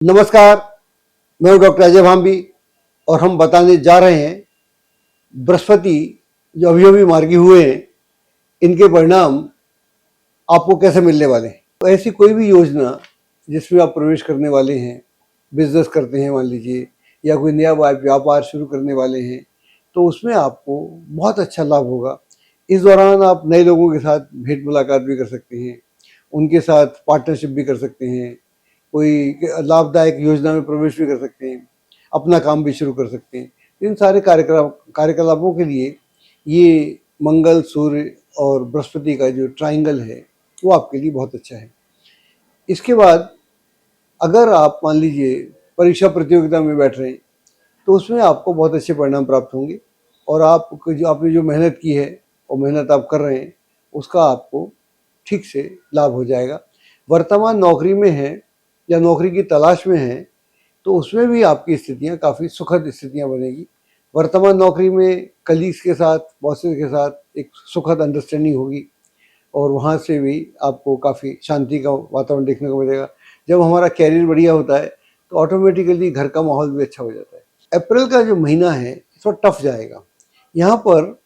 नमस्कार, मैं हूं डॉक्टर अजय भांबी और हम बताने जा रहे हैं बृहस्पति जो अभी मार्गी हुए हैं, इनके परिणाम आपको कैसे मिलने वाले हैं। तो ऐसी कोई भी योजना जिसमें आप प्रवेश करने वाले हैं, बिजनेस करते हैं मान लीजिए, या कोई नया व्यापार शुरू करने वाले हैं, तो उसमें आपको बहुत अच्छा लाभ होगा। इस दौरान आप नए लोगों के साथ भेंट मुलाकात भी कर सकते हैं, उनके साथ पार्टनरशिप भी कर सकते हैं, कोई लाभदायक योजना में प्रवेश भी कर सकते हैं, अपना काम भी शुरू कर सकते हैं। इन सारे कार्यकलापों के लिए ये मंगल, सूर्य और बृहस्पति का जो ट्रायंगल है वो आपके लिए बहुत अच्छा है। इसके बाद अगर आप मान लीजिए परीक्षा प्रतियोगिता में बैठ रहे हैं, तो उसमें आपको बहुत अच्छे परिणाम प्राप्त होंगे और आपने जो मेहनत की है और मेहनत आप कर रहे हैं, उसका आपको ठीक से लाभ हो जाएगा। वर्तमान नौकरी में हैं या नौकरी की तलाश में हैं, तो उसमें भी आपकी स्थितियाँ काफ़ी सुखद स्थितियाँ बनेगी। वर्तमान नौकरी में कलीग्स के साथ, बॉसेस के साथ एक सुखद अंडरस्टैंडिंग होगी और वहाँ से भी आपको काफ़ी शांति का वातावरण देखने को मिलेगा। जब हमारा कैरियर बढ़िया होता है तो ऑटोमेटिकली घर का माहौल भी अच्छा हो जाता है। अप्रैल का जो महीना है थोड़ा टफ जाएगा। यहाँ पर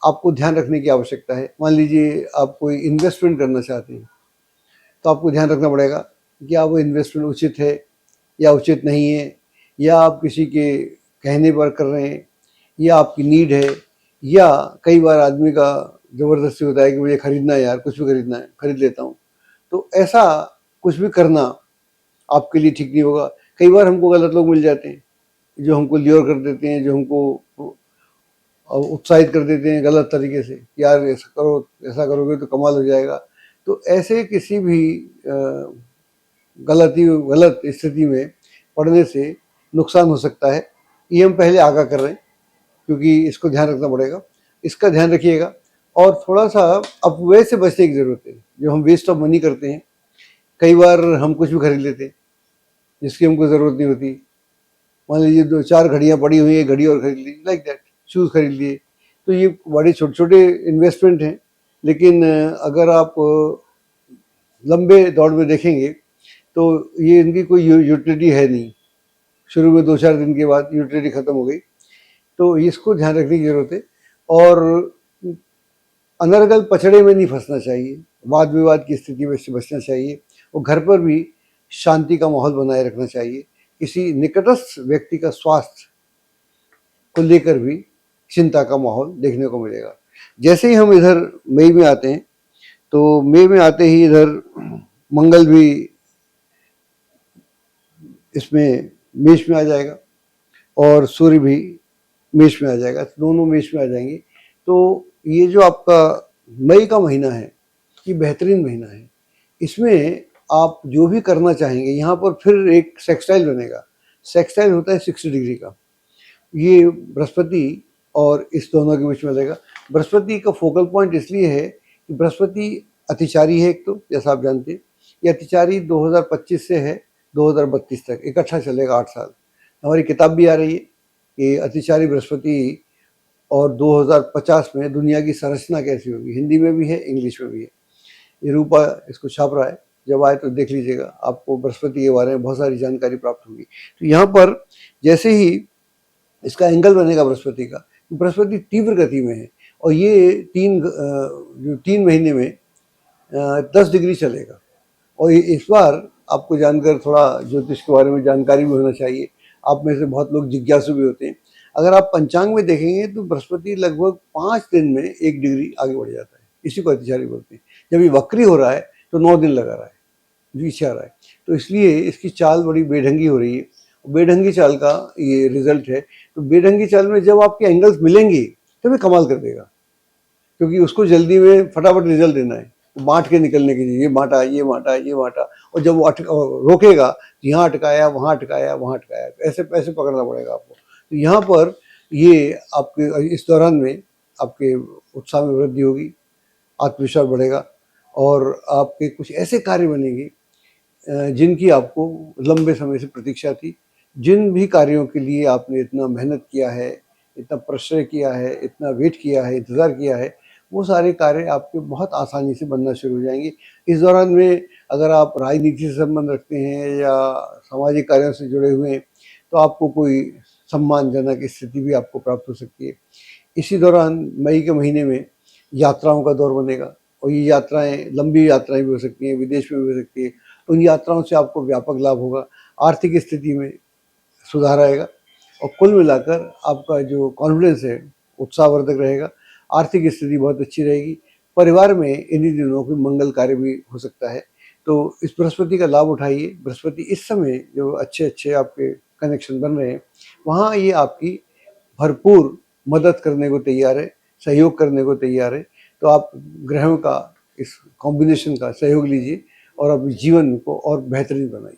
आपको ध्यान रखने की आवश्यकता है। मान लीजिए आप कोई इन्वेस्टमेंट करना चाहते हैं, तो आपको ध्यान रखना पड़ेगा कि क्या वो इन्वेस्टमेंट उचित है या उचित नहीं है, या आप किसी के कहने पर कर रहे हैं, या आपकी नीड है, या कई बार आदमी का ज़बरदस्ती होता है कि मुझे खरीदना है यार, कुछ भी खरीदना है, खरीद लेता हूँ। तो ऐसा कुछ भी करना आपके लिए ठीक नहीं होगा। कई बार हमको गलत लोग मिल जाते हैं जो हमको ल्योर कर देते हैं, जो हमको उत्साहित कर देते हैं गलत तरीके से, यार ऐसा करो, ऐसा करोगे तो कमाल हो जाएगा। तो ऐसे किसी भी गलत स्थिति में पड़ने से नुकसान हो सकता है। ये हम पहले आगाह कर रहे हैं क्योंकि इसको ध्यान रखना पड़ेगा। इसका ध्यान रखिएगा और थोड़ा सा अपव्यय से बचने की ज़रूरत है। जो हम वेस्ट ऑफ मनी करते हैं, कई बार हम कुछ भी खरीद लेते हैं जिसकी हमको ज़रूरत नहीं होती। मान लीजिए 2-4 घड़ियाँ पड़ी हुई हैं, घड़ी और खरीद ली, लाइक दैट, शूज़ खरीद लिए। तो ये बड़े छोटे-छोटे इन्वेस्टमेंट हैं, लेकिन अगर आप लंबे दौड़ में देखेंगे तो ये इनकी कोई यूटिलिटी है नहीं। शुरू में 2-4 दिन के बाद यूटिलिटी ख़त्म हो गई। तो इसको ध्यान रखने की ज़रूरत है और अनर्गल पचड़े में नहीं फंसना चाहिए, वाद विवाद की स्थिति में से बचना चाहिए और घर पर भी शांति का माहौल बनाए रखना चाहिए। किसी निकटस्थ व्यक्ति का स्वास्थ्य को लेकर भी चिंता का माहौल देखने को मिलेगा। जैसे ही हम इधर मई में आते हैं, तो मई में आते ही इधर मंगल भी इसमें मेष में आ जाएगा और सूर्य भी मेष में आ जाएगा, दोनों मेष में आ जाएंगे। तो ये जो आपका मई का महीना है, ये बेहतरीन महीना है। इसमें आप जो भी करना चाहेंगे, यहाँ पर फिर एक सेक्सटाइल बनेगा। सेक्सटाइल होता है 60 डिग्री का। ये बृहस्पति और इस दोनों के बीच में रहेगा। बृहस्पति का फोकल पॉइंट इसलिए है कि बृहस्पति अतिचारी है, एक तो जैसा आप जानते हैं। ये अतिचारी 2025 से है 2032 तक, इकट्ठा चलेगा 8 साल। हमारी किताब भी आ रही है कि अतिचारी बृहस्पति और 2050 में दुनिया की संरचना कैसी होगी। हिंदी में भी है, इंग्लिश में भी है। ये रूपा इसको छाप रहा है, जब आए तो देख लीजिएगा, आपको बृहस्पति के बारे में बहुत सारी जानकारी प्राप्त होगी। तो यहाँ पर जैसे ही इसका एंगल बनेगा बृहस्पति तीव्र गति में है और ये जो 3 महीने में 10 डिग्री चलेगा। और इस बार आपको जानकर थोड़ा ज्योतिष के बारे में जानकारी भी होना चाहिए। आप में से बहुत लोग जिज्ञासु भी होते हैं। अगर आप पंचांग में देखेंगे तो बृहस्पति लगभग 5 दिन में 1 डिग्री आगे बढ़ जाता है। इसी को अतिचारी बोलते हैं। जब ये वक्री हो रहा है तो 9 दिन लगा रहा है, पीछे आ रहा है। तो इसलिए इसकी चाल बड़ी बेढंगी हो रही है। बेढंगी चाल का ये रिजल्ट है। तो बेढंगी चाल में जब आपके एंगल्स मिलेंगे तो ये कमाल कर देगा, क्योंकि उसको जल्दी में फटाफट रिजल्ट देना है, बांट के निकलने के लिए, ये बांटा, ये बांटा, ये बांटा। और जब वो रोकेगा, यहाँ अटकाया, वहाँ अटकाया, वहाँ अटकाया, ऐसे पैसे पकड़ना पड़ेगा आपको। तो यहाँ पर ये आपके इस दौरान में आपके उत्साह में वृद्धि होगी, आत्मविश्वास बढ़ेगा और आपके कुछ ऐसे कार्य बनेंगे जिनकी आपको लंबे समय से प्रतीक्षा थी। जिन भी कार्यों के लिए आपने इतना मेहनत किया है, इतना परिश्रम किया है, इतना वेट किया है, इंतज़ार किया है, वो सारे कार्य आपके बहुत आसानी से बनना शुरू हो जाएंगे। इस दौरान में अगर आप राजनीति से संबंध रखते हैं या सामाजिक कार्यों से जुड़े हुए हैं तो आपको कोई सम्मानजनक स्थिति भी आपको प्राप्त हो सकती है। इसी दौरान मई के महीने में यात्राओं का दौर बनेगा और ये यात्राएं लंबी यात्राएं भी हो सकती हैं, विदेश में भी हो सकती है। उन यात्राओं से आपको व्यापक लाभ होगा, आर्थिक स्थिति में सुधार आएगा और कुल मिलाकर आपका जो कॉन्फिडेंस है उत्साहवर्धक रहेगा। आर्थिक स्थिति बहुत अच्छी रहेगी। परिवार में इन्हीं दिनों कोई मंगल कार्य भी हो सकता है, तो इस बृहस्पति का लाभ उठाइए। बृहस्पति इस समय जो अच्छे अच्छे आपके कनेक्शन बन रहे हैं वहाँ ये आपकी भरपूर मदद करने को तैयार है, सहयोग करने को तैयार है। तो आप ग्रहों का इस कॉम्बिनेशन का सहयोग लीजिए और अपने जीवन को और बेहतरीन बनाइए।